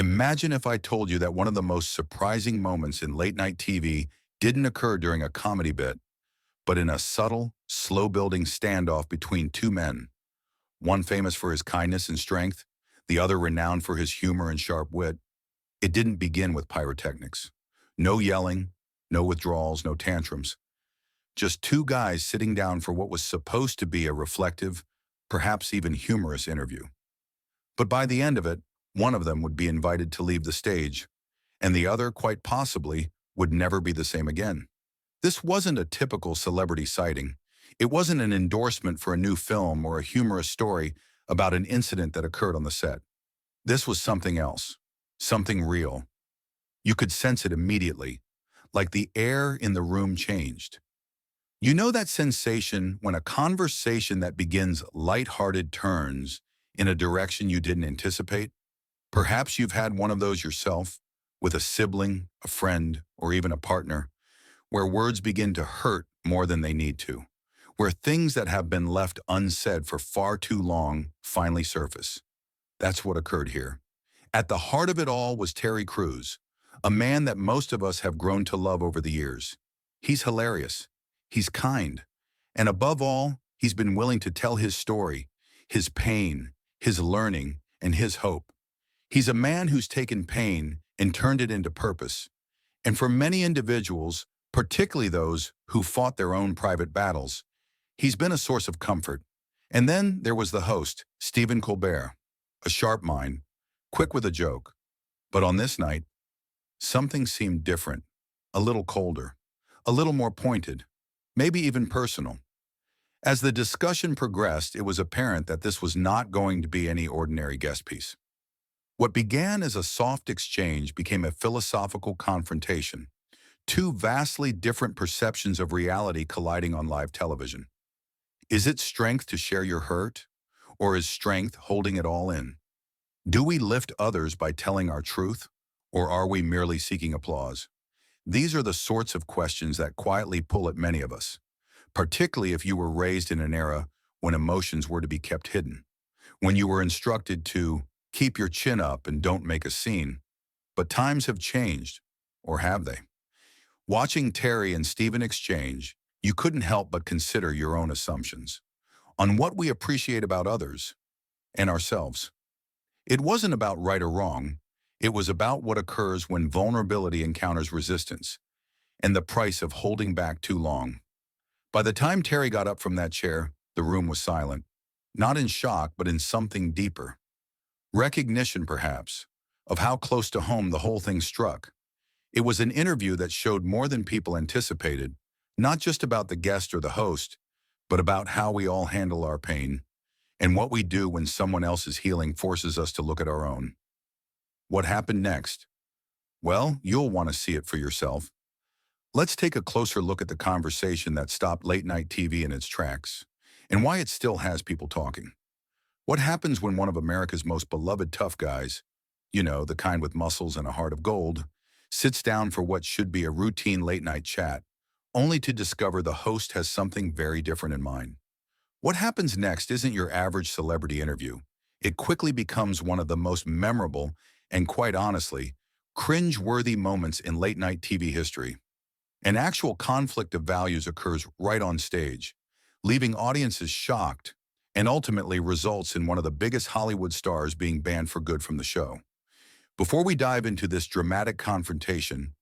Imagine if I told you that one of the most surprising moments in late-night TV didn't occur during a comedy bit, but in a subtle, slow-building standoff between two men, one famous for his kindness and strength, the other renowned for his humor and sharp wit. It didn't begin with pyrotechnics. No yelling, no withdrawals, no tantrums. Just two guys sitting down for what was supposed to be a reflective, perhaps even humorous interview. But by the end of it, one of them would be invited to leave the stage, and the other, quite possibly, would never be the same again. This wasn't a typical celebrity sighting. It wasn't an endorsement for a new film or a humorous story about an incident that occurred on the set. This was something else, something real. You could sense it immediately, like the air in the room changed. You know that sensation when a conversation that begins lighthearted turns in a direction you didn't anticipate? Perhaps you've had one of those yourself, with a sibling, a friend, or even a partner, where words begin to hurt more than they need to, where things that have been left unsaid for far too long finally surface. That's what occurred here. At the heart of it all was Terry Crews, a man that most of us have grown to love over the years. He's hilarious. He's kind. And above all, he's been willing to tell his story, his pain, his learning, and his hope. He's a man who's taken pain and turned it into purpose. And for many individuals, particularly those who fought their own private battles, he's been a source of comfort. And then there was the host, Stephen Colbert, a sharp mind, quick with a joke. But on this night, something seemed different, a little colder, a little more pointed, maybe even personal. As the discussion progressed, it was apparent that this was not going to be any ordinary guest piece. What began as a soft exchange became a philosophical confrontation, two vastly different perceptions of reality colliding on live television. Is it strength to share your hurt, or is strength holding it all in? Do we lift others by telling our truth, or are we merely seeking applause? These are the sorts of questions that quietly pull at many of us, particularly if you were raised in an era when emotions were to be kept hidden, when you were instructed to keep your chin up and don't make a scene. But times have changed, or have they? Watching Terry and Stephen exchange, you couldn't help but consider your own assumptions on what we appreciate about others and ourselves. It wasn't about right or wrong. It was about what occurs when vulnerability encounters resistance and the price of holding back too long. By the time Terry got up from that chair, the room was silent, not in shock, but in something deeper. Recognition, perhaps, of how close to home the whole thing struck. It was an interview that showed more than people anticipated, not just about the guest or the host, but about how we all handle our pain and what we do when someone else's healing forces us to look at our own. What happened next? Well, you'll want to see it for yourself. Let's take a closer look at the conversation that stopped late-night TV in its tracks, and why it still has people talking. What happens when one of America's most beloved tough guys, the kind with muscles and a heart of gold, sits down for what should be a routine late-night chat, only to discover the host has something very different in mind? What happens next isn't your average celebrity interview. It quickly becomes one of the most memorable and, quite honestly, cringe-worthy moments in late-night TV history. An actual conflict of values occurs right on stage, leaving audiences shocked, and ultimately results in one of the biggest Hollywood stars being banned for good from the show. Before we dive into this dramatic confrontation,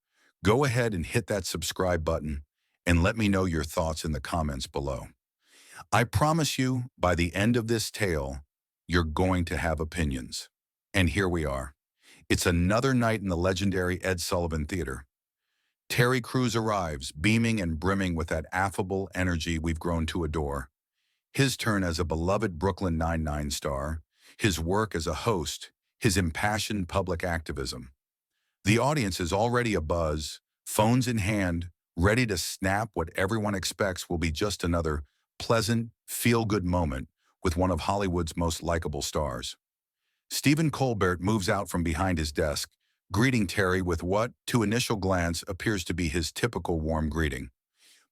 go ahead and hit that subscribe button and let me know your thoughts in the comments below. I promise you, by the end of this tale, you're going to have opinions. And here we are. It's another night in the legendary Ed Sullivan Theater. Terry Crews arrives, beaming and brimming with that affable energy we've grown to adore. His turn as a beloved Brooklyn Nine-Nine star, his work as a host, his impassioned public activism. The audience is already abuzz, phones in hand, ready to snap what everyone expects will be just another pleasant, feel-good moment with one of Hollywood's most likable stars. Stephen Colbert moves out from behind his desk, greeting Terry with what, to initial glance, appears to be his typical warm greeting.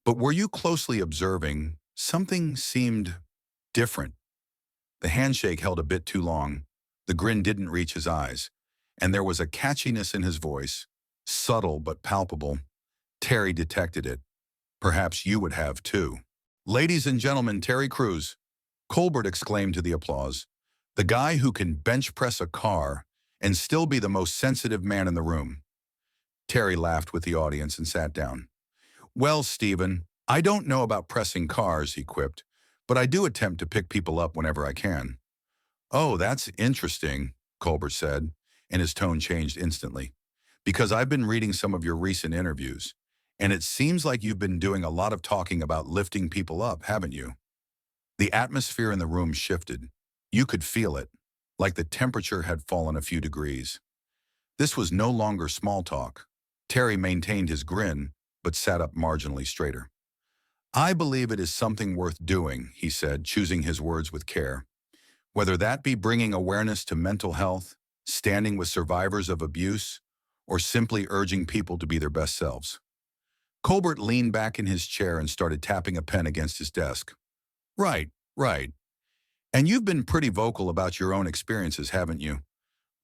But were you closely observing, something seemed different. The handshake held a bit too long. The grin didn't reach his eyes. and there was a catchiness in his voice, subtle but palpable. Terry detected it. Perhaps you would have too. Ladies and gentlemen, Terry Crews, Colbert exclaimed to the applause. The guy who can bench press a car and still be the most sensitive man in the room. Terry laughed with the audience and sat down. Well, Stephen, I don't know about pressing cars, he quipped, but I do attempt to pick people up whenever I can. Oh, that's interesting, Colbert said, and his tone changed instantly. Because I've been reading some of your recent interviews, and it seems like you've been doing a lot of talking about lifting people up, haven't you? The atmosphere in the room shifted. You could feel it, like the temperature had fallen a few degrees. This was no longer small talk. Terry maintained his grin, but sat up marginally straighter. I believe it is something worth doing, he said, choosing his words with care. Whether that be bringing awareness to mental health, standing with survivors of abuse, or simply urging people to be their best selves. Colbert leaned back in his chair and started tapping a pen against his desk. Right, right. And you've been pretty vocal about your own experiences, haven't you?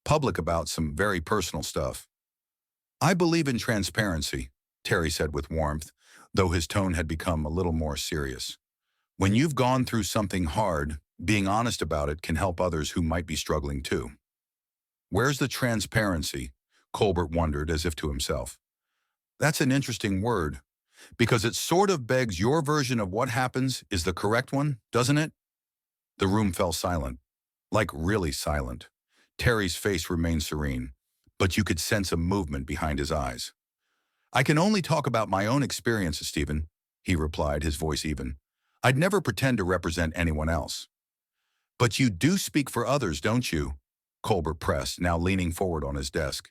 Public about some very personal stuff. I believe in transparency, Terry said with warmth, though his tone had become a little more serious. When you've gone through something hard, being honest about it can help others who might be struggling too. Where's the transparency? Colbert wondered as if to himself. That's an interesting word, because it sort of begs your version of what happens is the correct one, doesn't it? The room fell silent, like really silent. Terry's face remained serene, but you could sense a movement behind his eyes. I can only talk about my own experiences, Stephen, he replied, his voice even. I'd never pretend to represent anyone else. But you do speak for others, don't you? Colbert pressed, now leaning forward on his desk.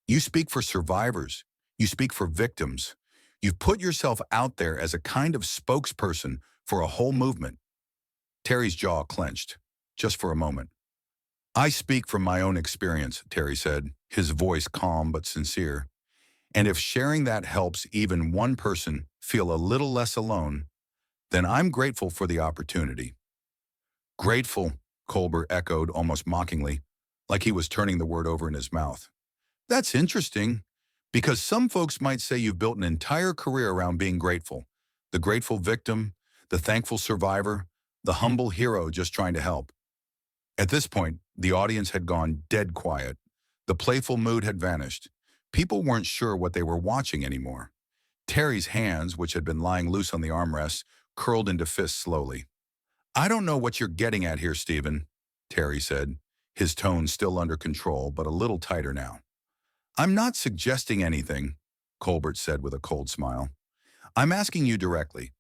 You speak for survivors. You speak for victims. You've put yourself out there as a kind of spokesperson for a whole movement. Terry's jaw clenched, just for a moment. I speak from my own experience, Terry said, his voice calm but sincere. And if sharing that helps even one person feel a little less alone, then I'm grateful for the opportunity. Grateful, Colbert echoed almost mockingly, like he was turning the word over in his mouth. That's interesting, because some folks might say you've built an entire career around being grateful. The grateful victim, the thankful survivor, the humble hero just trying to help. At this point, the audience had gone dead quiet. The playful mood had vanished. People weren't sure what they were watching anymore. Terry's hands, which had been lying loose on the armrests, curled into fists slowly. I don't know what you're getting at here, Stephen, Terry said, his tone still under control, but a little tighter now. I'm not suggesting anything, Colbert said with a cold smile. I'm asking you directly.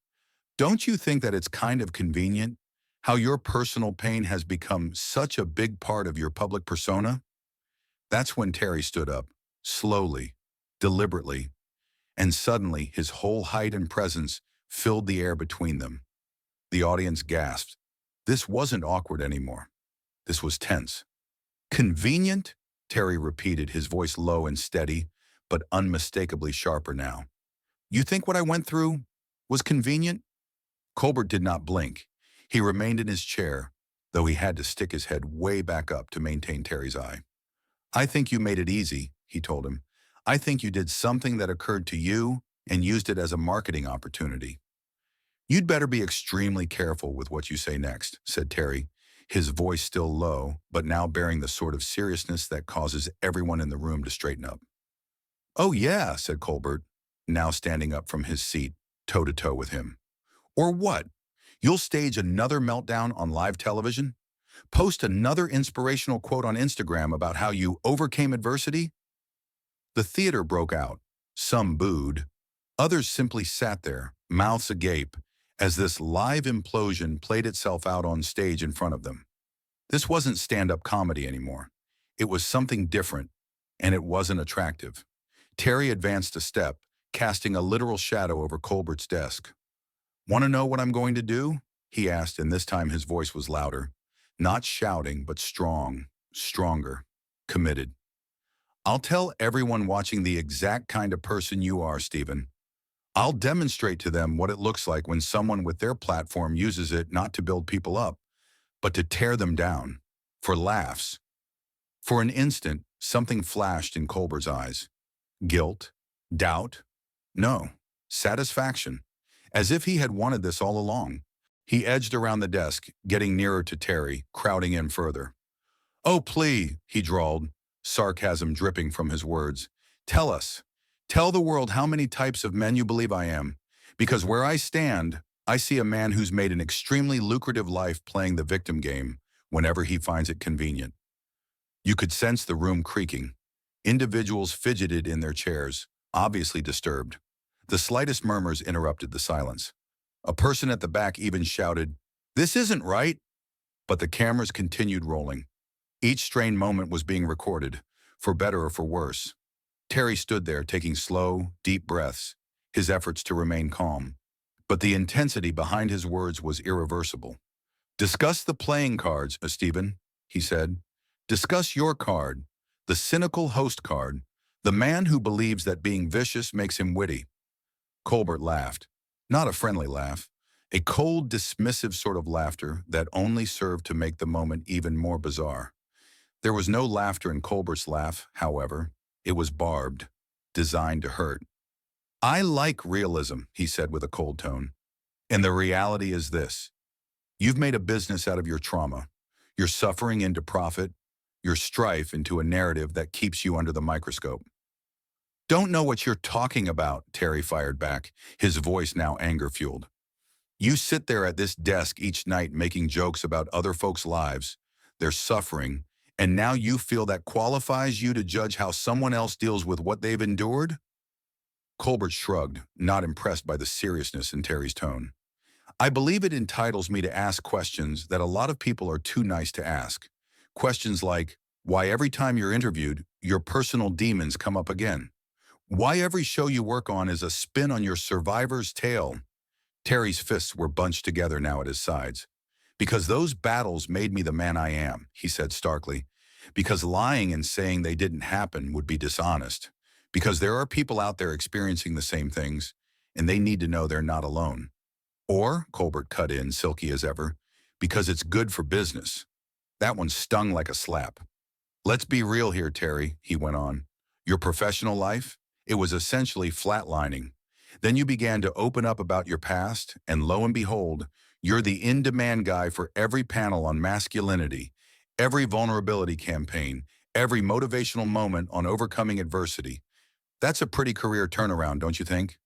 Don't you think that it's kind of convenient how your personal pain has become such a big part of your public persona? That's when Terry stood up, slowly, deliberately, and suddenly his whole height and presence filled the air between them. The audience gasped. This wasn't awkward anymore. This was tense. Convenient? Terry repeated, his voice low and steady, but unmistakably sharper now. You think what I went through was convenient? Colbert did not blink. He remained in his chair, though he had to stick his head way back up to maintain Terry's eye. I think you made it easy, he told him. I think you did something that occurred to you and used it as a marketing opportunity. You'd better be extremely careful with what you say next, said Terry, his voice still low, but now bearing the sort of seriousness that causes everyone in the room to straighten up. Oh yeah, said Colbert, now standing up from his seat, toe-to-toe with him. Or what? You'll stage another meltdown on live television? Post another inspirational quote on Instagram about how you overcame adversity? The theater broke out. Some booed. Others simply sat there, mouths agape, as this live implosion played itself out on stage in front of them. This wasn't stand-up comedy anymore. It was something different, and it wasn't attractive. Terry advanced a step, casting a literal shadow over Colbert's desk. Want to know what I'm going to do? He asked, and this time his voice was louder. Not shouting, but strong, stronger, committed. I'll tell everyone watching the exact kind of person you are, Stephen. I'll demonstrate to them what it looks like when someone with their platform uses it not to build people up, but to tear them down, for laughs. For an instant, something flashed in Colbert's eyes. Guilt? Doubt? No. Satisfaction. As if he had wanted this all along. He edged around the desk, getting nearer to Terry, crowding in further. "Oh, please," he drawled, sarcasm dripping from his words. "Tell us. Tell the world how many types of men you believe I am. Because where I stand, I see a man who's made an extremely lucrative life playing the victim game whenever he finds it convenient." You could sense the room creaking. Individuals fidgeted in their chairs, obviously disturbed. The slightest murmurs interrupted the silence. A person at the back even shouted, "This isn't right!" But the cameras continued rolling. Each strained moment was being recorded, for better or for worse. Terry stood there taking slow, deep breaths, his efforts to remain calm. But the intensity behind his words was irreversible. "Discuss the playing cards, Stephen," he said. "Discuss your card, the cynical host card, the man who believes that being vicious makes him witty." Colbert laughed. Not a friendly laugh. A cold, dismissive sort of laughter that only served to make the moment even more bizarre. There was no laughter in Colbert's laugh, however. It was barbed, designed to hurt. "I like realism," he said with a cold tone. "And the reality is this. You've made a business out of your trauma, your suffering into profit, your strife into a narrative that keeps you under the microscope." "Don't know what you're talking about," Terry fired back, his voice now anger-fueled. "You sit there at this desk each night making jokes about other folks' lives, their suffering, and now you feel that qualifies you to judge how someone else deals with what they've endured?" Colbert shrugged, not impressed by the seriousness in Terry's tone. "I believe it entitles me to ask questions that a lot of people are too nice to ask. Questions like, why every time you're interviewed, your personal demons come up again? Why every show you work on is a spin on your survivor's tale?" Terry's fists were bunched together now at his sides. "Because those battles made me the man I am," he said starkly. "Because lying and saying they didn't happen would be dishonest. Because there are people out there experiencing the same things, and they need to know they're not alone. Or," Colbert cut in, silky as ever, "because it's good for business." That one stung like a slap. "Let's be real here, Terry," he went on. "Your professional life? It was essentially flatlining. Then you began to open up about your past, and lo and behold, you're the in-demand guy for every panel on masculinity, every vulnerability campaign, every motivational moment on overcoming adversity. That's a pretty career turnaround, don't you think?"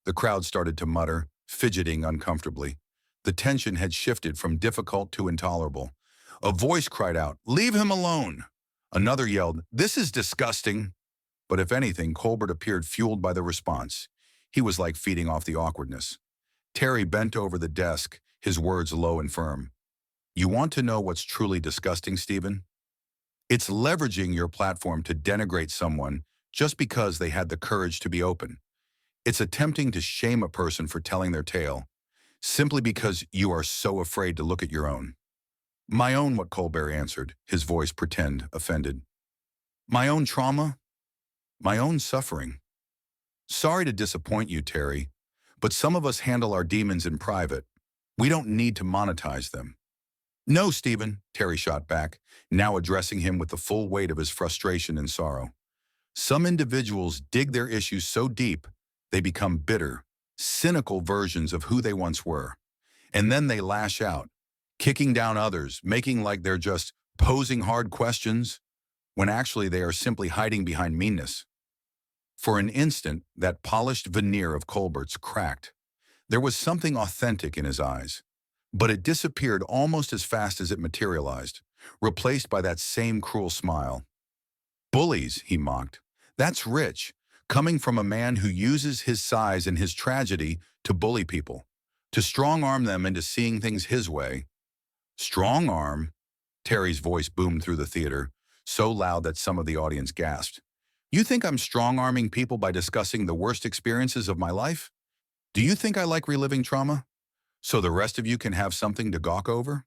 The crowd started to mutter, fidgeting uncomfortably. The tension had shifted from difficult to intolerable. A voice cried out, "Leave him alone!" Another yelled, "This is disgusting!" But if anything, Colbert appeared fueled by the response. He was like feeding off the awkwardness. Terry bent over the desk, his words low and firm. "You want to know what's truly disgusting, Stephen? It's leveraging your platform to denigrate someone just because they had the courage to be open. It's attempting to shame a person for telling their tale, simply because you are so afraid to look at your own." "My own what?" Colbert answered, his voice pretend offended. "My own trauma? My own suffering. Sorry to disappoint you, Terry, but some of us handle our demons in private. We don't need to monetize them." "No, Stephen," Terry shot back, now addressing him with the full weight of his frustration and sorrow. "Some individuals dig their issues so deep, they become bitter, cynical versions of who they once were. And then they lash out, kicking down others, making like they're just posing hard questions, when actually they are simply hiding behind meanness." For an instant, that polished veneer of Colbert's cracked. There was something authentic in his eyes. But it disappeared almost as fast as it materialized, replaced by that same cruel smile. "Bullies," he mocked. "That's rich, coming from a man who uses his size and his tragedy to bully people, to strong-arm them into seeing things his way." "Strong-arm?" Terry's voice boomed through the theater, so loud that some of the audience gasped. "You think I'm strong-arming people by discussing the worst experiences of my life? Do you think I like reliving trauma? So the rest of you can have something to gawk over?"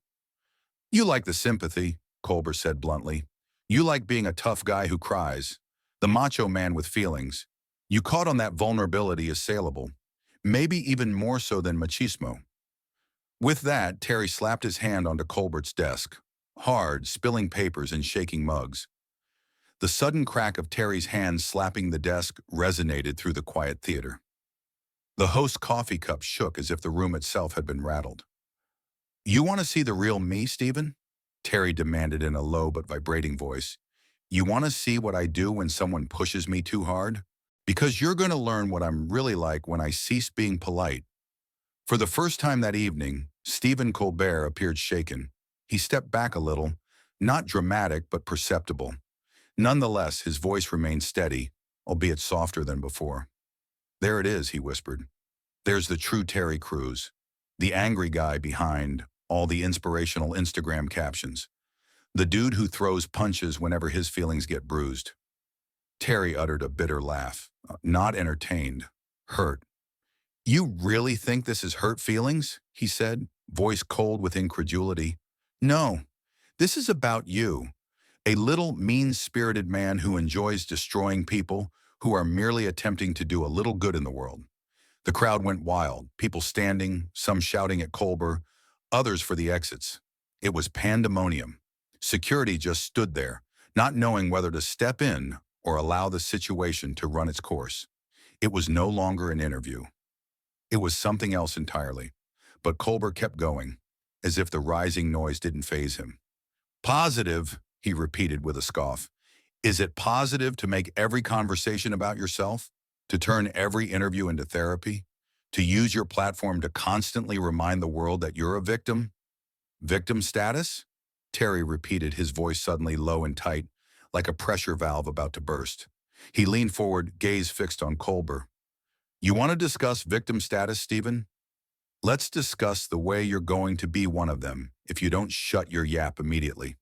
"You like the sympathy," Colbert said bluntly. "You like being a tough guy who cries, the macho man with feelings. You caught on that vulnerability is saleable, maybe even more so than machismo." With that, Terry slapped his hand onto Colbert's desk, hard, spilling papers and shaking mugs. The sudden crack of Terry's hand slapping the desk resonated through the quiet theater. The host's coffee cup shook as if the room itself had been rattled. "You want to see the real me, Stephen?" Terry demanded in a low but vibrating voice. "You want to see what I do when someone pushes me too hard? Because you're going to learn what I'm really like when I cease being polite." For the first time that evening, Stephen Colbert appeared shaken. He stepped back a little, not dramatic but perceptible. Nonetheless, his voice remained steady, albeit softer than before. "There it is," he whispered. "There's the true Terry Crews, the angry guy behind all the inspirational Instagram captions, the dude who throws punches whenever his feelings get bruised." Terry uttered a bitter laugh, not entertained, hurt. "You really think this is hurt feelings?" he said, voice cold with incredulity. "No, this is about you, a little mean-spirited man who enjoys destroying people who are merely attempting to do a little good in the world." The crowd went wild, people standing, some shouting at Colbert, others for the exits. It was pandemonium. Security just stood there, not knowing whether to step in or allow the situation to run its course. It was no longer an interview. It was something else entirely. But Colbert kept going, as if the rising noise didn't faze him. "Positive," he repeated with a scoff. "Is it positive to make every conversation about yourself? To turn every interview into therapy? To use your platform to constantly remind the world that you're a victim? Victim status?" Terry repeated, his voice suddenly low and tight, like a pressure valve about to burst. He leaned forward, gaze fixed on Colbert. "You want to discuss victim status, Stephen? Let's discuss the way you're going to be one of them if you don't shut your yap immediately."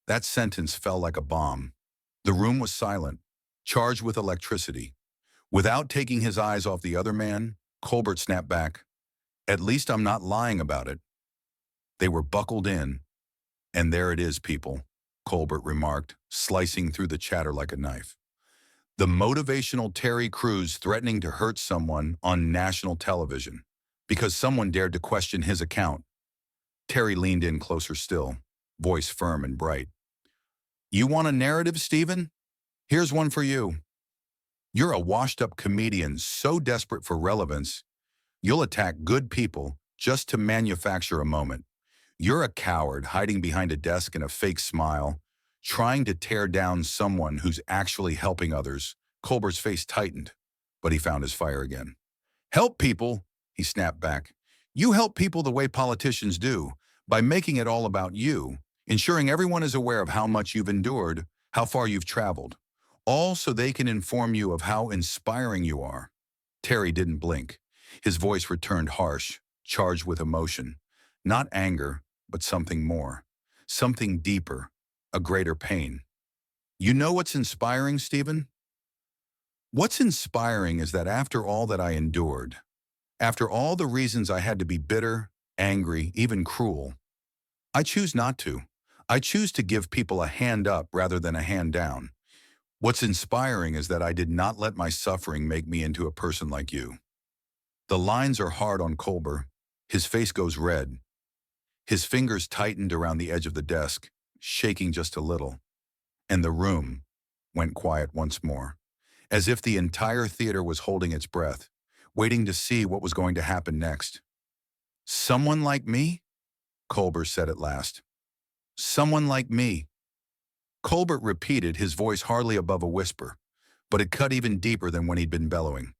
That sentence fell like a bomb. The room was silent, charged with electricity. Without taking his eyes off the other man, Colbert snapped back. "At least I'm not lying about it." They were buckled in. "And there it is, people," Colbert remarked, slicing through the chatter like a knife. "The motivational Terry Crews threatening to hurt someone on national television because someone dared to question his account." Terry leaned in closer still, voice firm and bright. "You want a narrative, Stephen? Here's one for you. You're a washed-up comedian so desperate for relevance, you'll attack good people just to manufacture a moment. You're a coward hiding behind a desk and a fake smile, trying to tear down someone who's actually helping others." Colbert's face tightened, but he found his fire again. "Help people," he snapped back. "You help people the way politicians do, by making it all about you, ensuring everyone is aware of how much you've endured, how far you've traveled, all so they can inform you of how inspiring you are." Terry didn't blink. His voice returned harsh, charged with emotion. Not anger, but something more. Something deeper, a greater pain. "You know what's inspiring, Stephen? What's inspiring is that after all that I endured, after all the reasons I had to be bitter, angry, even cruel, I choose not to. I choose to give people a hand up rather than a hand down. What's inspiring is that I did not let my suffering make me into a person like you." The lines are hard on Colbert. His face goes red. His fingers tightened around the edge of the desk, shaking just a little. And the room went quiet once more, as if the entire theater was holding its breath, waiting to see what was going to happen next. "Someone like me?" Colbert said at last. "Someone like me." Colbert repeated, his voice hardly above a whisper, but it cut even deeper than when he'd been bellowing.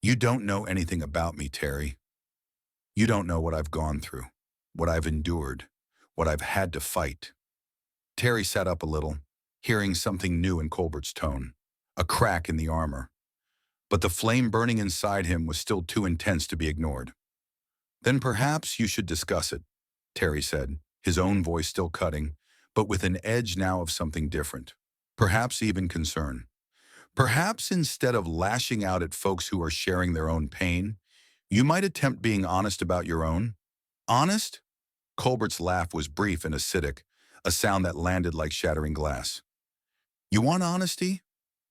"You don't know anything about me, Terry. You don't know what I've gone through, what I've endured, what I've had to fight." Terry sat up a little, hearing something new in Colbert's tone, a crack in the armor. But the flame burning inside him was still too intense to be ignored. "Then perhaps you should discuss it," Terry said, his own voice still cutting, but with an edge now of something different. Perhaps even concern. Perhaps instead of lashing out at folks who are sharing their own pain, you might attempt being honest about your own. Honest? Colbert's laugh was brief and acidic, a sound that landed like shattering glass. "You want honesty?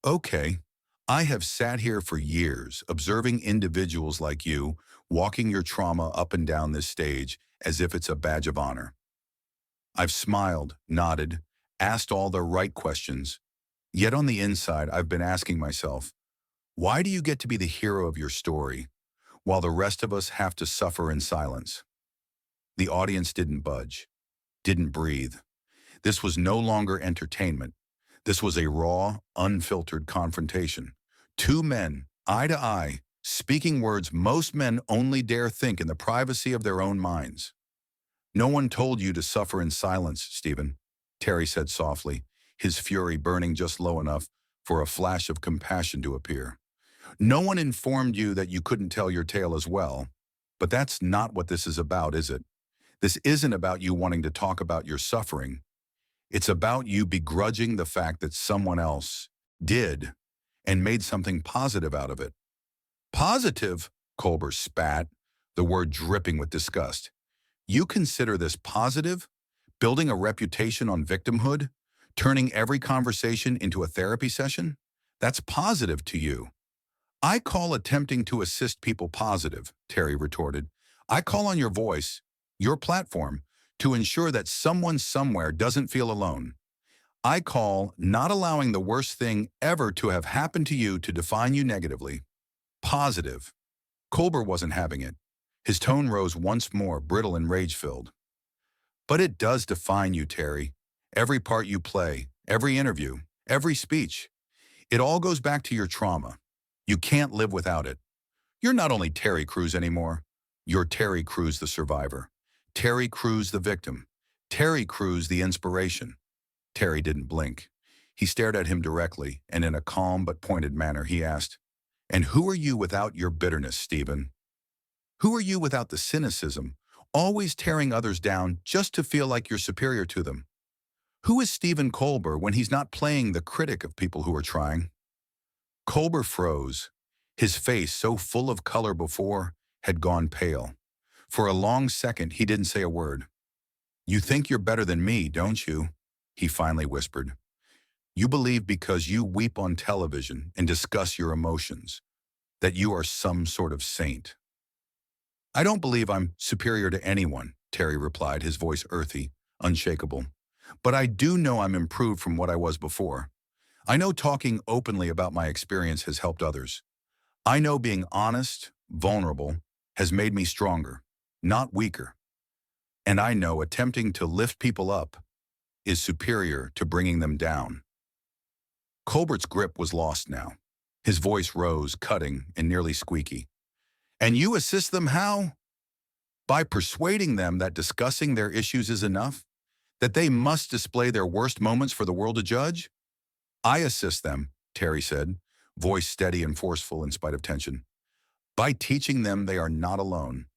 Okay. I have sat here for years, observing individuals like you, walking your trauma up and down this stage as if it's a badge of honor. I've smiled, nodded, asked all the right questions, Yet on the inside, I've been asking myself, why do you get to be the hero of your story, while the rest of us have to suffer in silence? The audience didn't budge, didn't breathe. This was no longer entertainment. This was a raw, unfiltered confrontation. Two men, eye to eye, speaking words most men only dare think in the privacy of their own minds. No one told you to suffer in silence, Stephen, Terry said softly, his fury burning just low enough for a flash of compassion to appear. No one informed you that you couldn't tell your tale as well. But that's not what this is about, is it? This isn't about you wanting to talk about your suffering. It's about you begrudging the fact that someone else did and made something positive out of it. Positive? Colbert spat, the word dripping with disgust. You consider this positive? Building a reputation on victimhood? Turning every conversation into a therapy session? That's positive to you. I call attempting to assist people positive, Terry retorted. I call on your voice, your platform, to ensure that someone somewhere doesn't feel alone. I call not allowing the worst thing ever to have happened to you to define you negatively. Positive. Colbert wasn't having it. His tone rose once more, brittle and rage-filled. But it does define you, Terry. Every part you play, every interview, every speech. It all goes back to your trauma. You can't live without it. You're not only Terry Crews anymore. You're Terry Crews the survivor. Terry Crews the victim. Terry Crews the inspiration. Terry didn't blink. He stared at him directly, and in a calm but pointed manner he asked, "And who are you without your bitterness, Stephen? Who are you without the cynicism, always tearing others down just to feel like you're superior to them? Who is Stephen Colbert when he's not playing the critic of people who are trying?" Colbert froze. His face, so full of color before, had gone pale. For a long second, he didn't say a word. "You think you're better than me, don't you?" he finally whispered. "You believe because you weep on television and discuss your emotions, that you are some sort of saint." "I don't believe I'm superior to anyone," Terry replied, his voice earthy, unshakable. "But I do know I'm improved from what I was before. I know talking openly about my experience has helped others. I know being honest, vulnerable, has made me stronger, not weaker. And I know attempting to lift people up is superior to bringing them down." Colbert's grip was lost now. His voice rose, cutting and nearly squeaky. "And you assist them how? By persuading them that discussing their issues is enough? That they must display their worst moments for the world to judge?" "I assist them," Terry said, voice steady and forceful in spite of tension, "by teaching them they are not alone.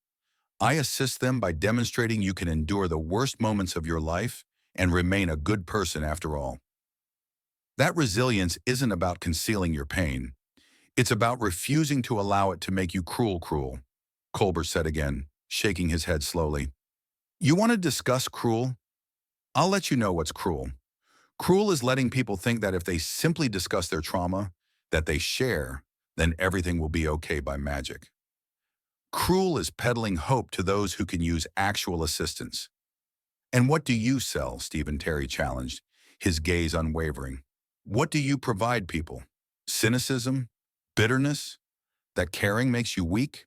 I assist them by demonstrating you can endure the worst moments of your life and remain a good person after all. That resilience isn't about concealing your pain. It's about refusing to allow it to make you cruel, Colbert said again, shaking his head slowly. "You want to discuss cruel? I'll let you know what's cruel. Cruel is letting people think that if they simply discuss their trauma, that they share, then everything will be okay by magic. Cruel is peddling hope to those who can use actual assistance." "And what do you sell?" Stephen Terry challenged, his gaze unwavering. "What do you provide people? Cynicism? Bitterness? That caring makes you weak?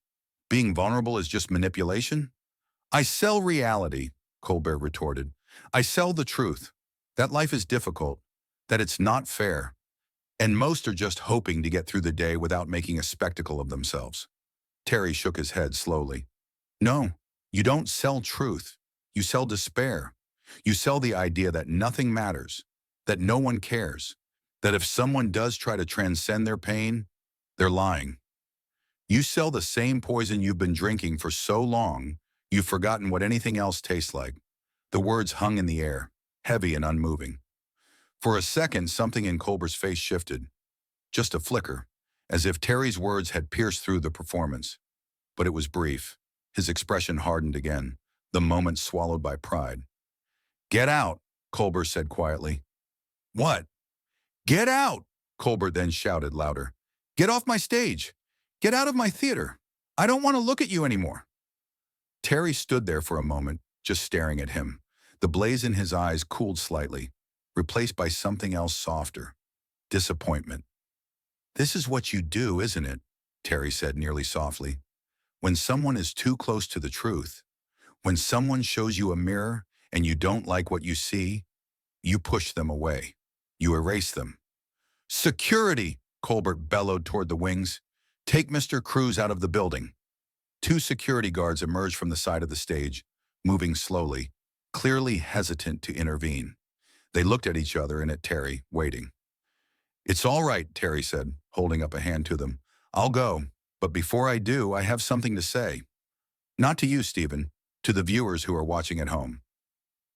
Being vulnerable is just manipulation?" "I sell reality," Colbert retorted. "I sell the truth, that life is difficult, that it's not fair, and most are just hoping to get through the day without making a spectacle of themselves." Terry shook his head slowly. "No, you don't sell truth. You sell despair. You sell the idea that nothing matters, that no one cares, that if someone does try to transcend their pain, they're lying. You sell the same poison you've been drinking for so long, you've forgotten what anything else tastes like." The words hung in the air, heavy and unmoving. For a second, something in Colbert's face shifted. Just a flicker, as if Terry's words had pierced through the performance. But it was brief. His expression hardened again, the moment swallowed by pride. "Get out," Colbert said quietly. "What?" "Get out!" Colbert then shouted louder. "Get off my stage! Get out of my theater! I don't want to look at you anymore!" Terry stood there for a moment, just staring at him. The blaze in his eyes cooled slightly, replaced by something else softer. disappointment. "This is what you do, isn't it?" Terry said nearly softly. "When someone is too close to the truth, when someone shows you a mirror and you don't like what you see, you push them away. You erase them." "Security!" Colbert bellowed toward the wings. "Take Mr. Cruz out of the building." Two security guards emerged from the side of the stage, moving slowly, clearly hesitant to intervene. They looked at each other and at Terry, waiting. "It's all right," Terry said, holding up a hand to them. "I'll go, but before I do, I have something to say. Not to you, Stephen, to the viewers who are watching at home."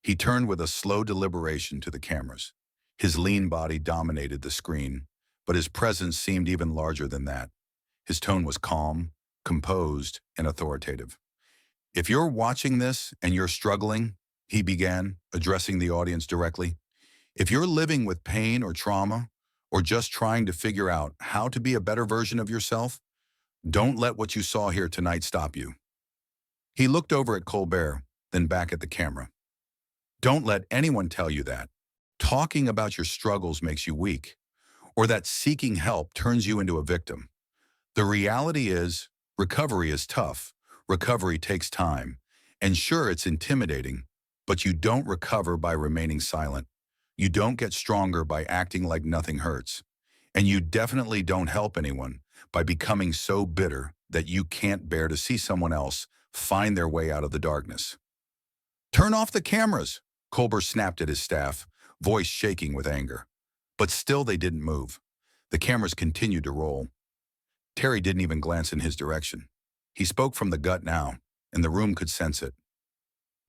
He turned with a slow deliberation to the cameras. His lean body dominated the screen, but his presence seemed even larger than that. His tone was calm, composed, and authoritative. "If you're watching this and you're struggling," he began, addressing the audience directly, "if you're living with pain or trauma, or just trying to figure out how to be a better version of yourself, don't let what you saw here tonight stop you." He looked over at Colbert, then back at the camera. "Don't let anyone tell you that talking about your struggles makes you weak, or that seeking help turns you into a victim. The reality is, recovery is tough. Recovery takes time. And sure, it's intimidating, but you don't recover by remaining silent. You don't get stronger by acting like nothing hurts. And you definitely don't help anyone by becoming so bitter that you can't bear to see someone else find their way out of the darkness." "Turn off the cameras!" Colbert snapped at his staff, voice shaking with anger. But still they didn't move. The cameras continued to roll. Terry didn't even glance in his direction. He spoke from the gut now, and the room could sense it.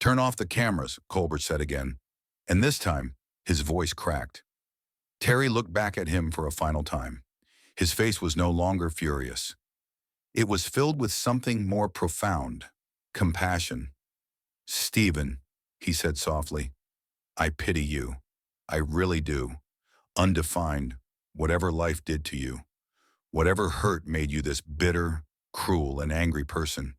"Turn off the cameras," Colbert said again, and this time his voice cracked. Terry looked back at him for a final time. His face was no longer furious. It was filled with something more profound, compassion. "Stephen," he said softly, "I pity you. I really do. Undefined, whatever life did to you, whatever hurt made you this bitter, cruel, and angry person.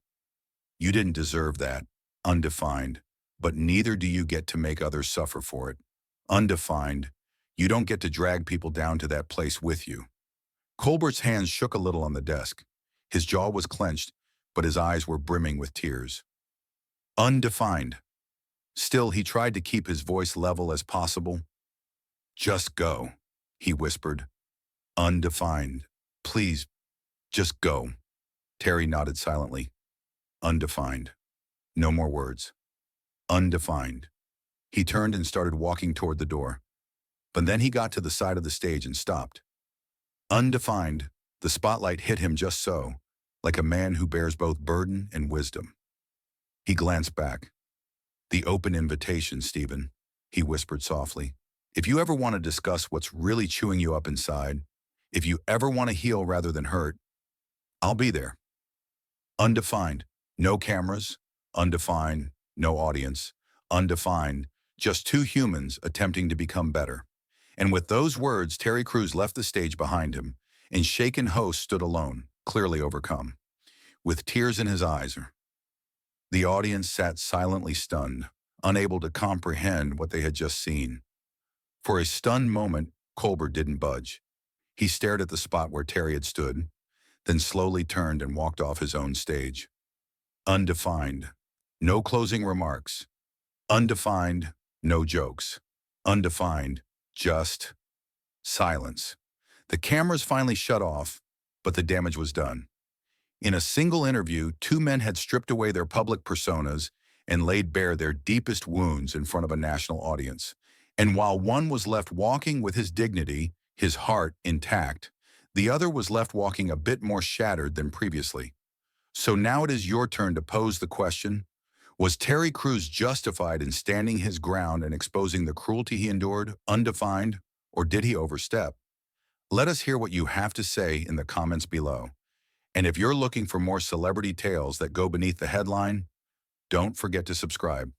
You didn't deserve that, undefined, but neither do you get to make others suffer for it. Undefined, you don't get to drag people down to that place with you." Colbert's hands shook a little on the desk. His jaw was clenched, but his eyes were brimming with tears. "Undefined." Still, he tried to keep his voice level as possible. "Just go," he whispered. "Undefined. Please, just go." Terry nodded silently. "Undefined." No more words. "Undefined." He turned and started walking toward the door. But then he got to the side of the stage and stopped. "Undefined." The spotlight hit him just so, like a man who bears both burden and wisdom. He glanced back. "The open invitation, Stephen," he whispered softly. "If you ever want to discuss what's really chewing you up inside, if you ever want to heal rather than hurt, I'll be there. Undefined. No cameras. Undefined. No audience. Undefined. Just two humans attempting to become better." And with those words, Terry Crews left the stage behind him, and shaken host stood alone, clearly overcome. With tears in his eyes, the audience sat silently stunned, unable to comprehend what they had just seen. For a stunned moment, Colbert didn't budge. He stared at the spot where Terry had stood, then slowly turned and walked off his own stage. Undefined. No closing remarks. Undefined. No jokes. Undefined. Just silence. The cameras finally shut off, but the damage was done. In a single interview, two men had stripped away their public personas and laid bare their deepest wounds in front of a national audience. And while one was left walking with his dignity, his heart intact, the other was left walking a bit more shattered than previously. So now it is your turn to pose the question: was Terry Crews justified in standing his ground and exposing the cruelty he endured, undefined, or did he overstep? Let us hear what you have to say in the comments below. And if you're looking for more celebrity tales that go beneath the headline, don't forget to subscribe.